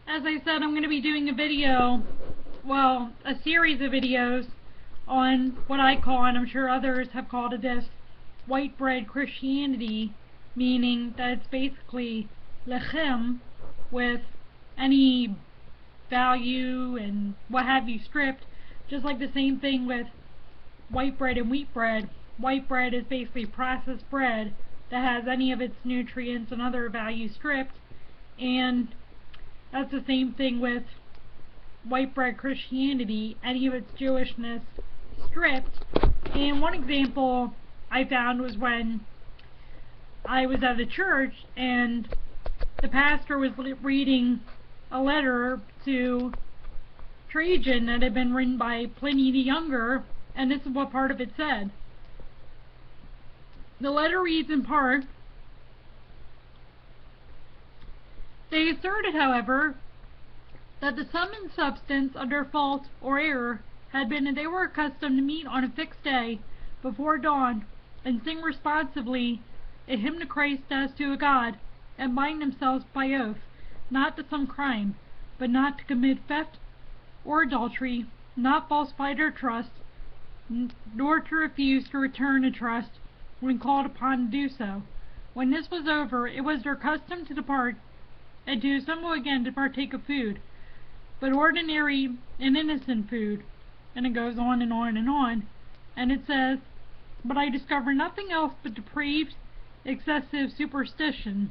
As I said, I'm going to be doing a video, well, a series of videos on what I call, and I'm sure others have called it this, white bread Christianity, meaning that it's basically lechem with any value and what have you stripped, just like the same thing with white bread and wheat bread. White bread is basically processed bread that has any of its nutrients and other value stripped, and that's the same thing with white bread Christianity, any of its Jewishness stripped. And one example I found was when I was at a church and the pastor was reading a letter to Trajan that had been written by Pliny the Younger, and this is what part of it said. The letter reads in part, "They asserted, however, that the sum and substance of their fault or error had been that they were accustomed to meet on a fixed day before dawn and sing responsively a hymn to Christ as to a God, and bind themselves by oath not to some crime, but not to commit theft or adultery, not falsify their trust, nor to refuse to return a trust when called upon to do so. When this was over, it was their custom to depart and to assemble again to partake of food, but ordinary and innocent food." And it goes on and on and on. And it says, "But I discover nothing else but depraved, excessive superstition."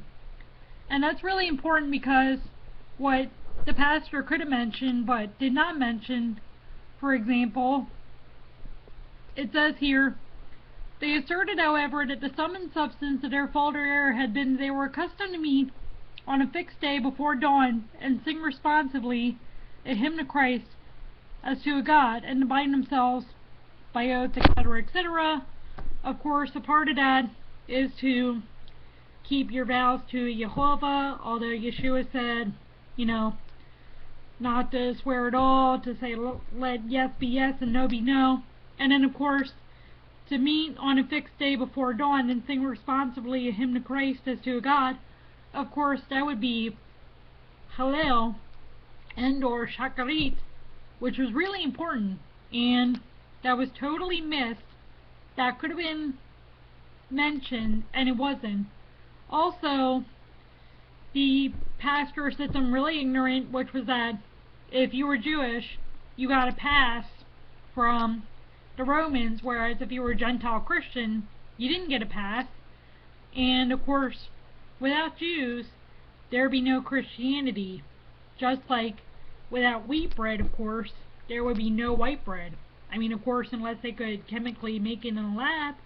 And that's really important, because what the pastor could have mentioned but did not mention, for example, it says here, "They asserted, however, that the sum and substance of their fault or error had been they were accustomed to meet on a fixed day before dawn and sing responsively a hymn to Christ as to a God, and to bind themselves by oath, etc., etc." Of course, a part of that is to keep your vows to Jehovah, although Yeshua said, not to swear at all, to say let yes be yes and no be no. And then, of course, to meet on a fixed day before dawn and sing responsibly a hymn to Christ as to a God. Of course, that would be Hallel and or Shacharit, which was really important, and that was totally missed. That could have been mentioned, and it wasn't. Also, the pastor said something really ignorant, which was that if you were Jewish, you got a pass from the Romans, whereas if you were a Gentile Christian, you didn't get a pass. And of course, without Jews, there would be no Christianity. Just like without wheat bread, of course, there would be no white bread. I mean, of course, unless they could chemically make it in a lab.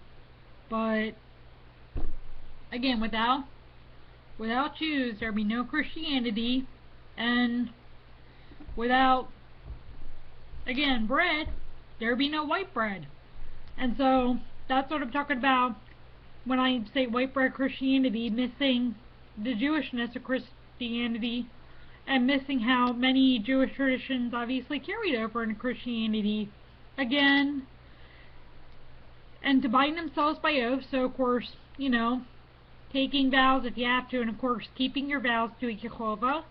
But again, without Jews, there would be no Christianity, and without, again, bread, there would be no white bread. And so that's what I'm talking about when I say white bread Christianity, missing the Jewishness of Christianity, and missing how many Jewish traditions obviously carried over into Christianity. Again, and to bind themselves by oath, so of course, taking vows if you have to, and of course keeping your vows to Jehovah.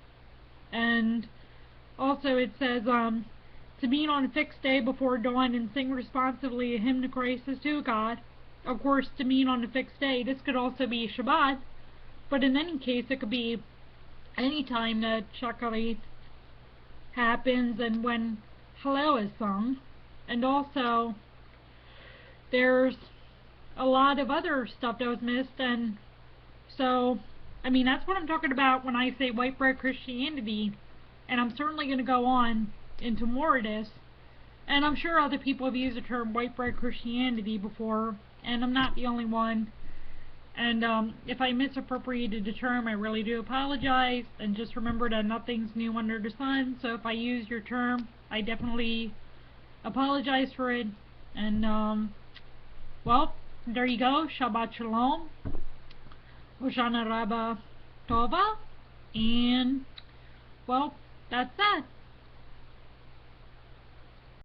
And also it says, to meet on a fixed day before dawn and sing responsively a hymn to Christ as to a God. Of course, to meet on a fixed day, this could also be Shabbat, but in any case, it could be any time that Shacharit happens and when Hallel is sung. And also, there's a lot of other stuff that was missed, and so, I mean, that's what I'm talking about when I say white bread Christianity, and I'm certainly going to go on into more of this, and I'm sure other people have used the term white bread Christianity before, and I'm not the only one. And if I misappropriated the term, I really do apologize, and just remember that nothing's new under the sun. So if I use your term, I definitely apologize for it. And well, there you go. Shabbat Shalom, Hoshana Rabbah Tova, and well, that's that.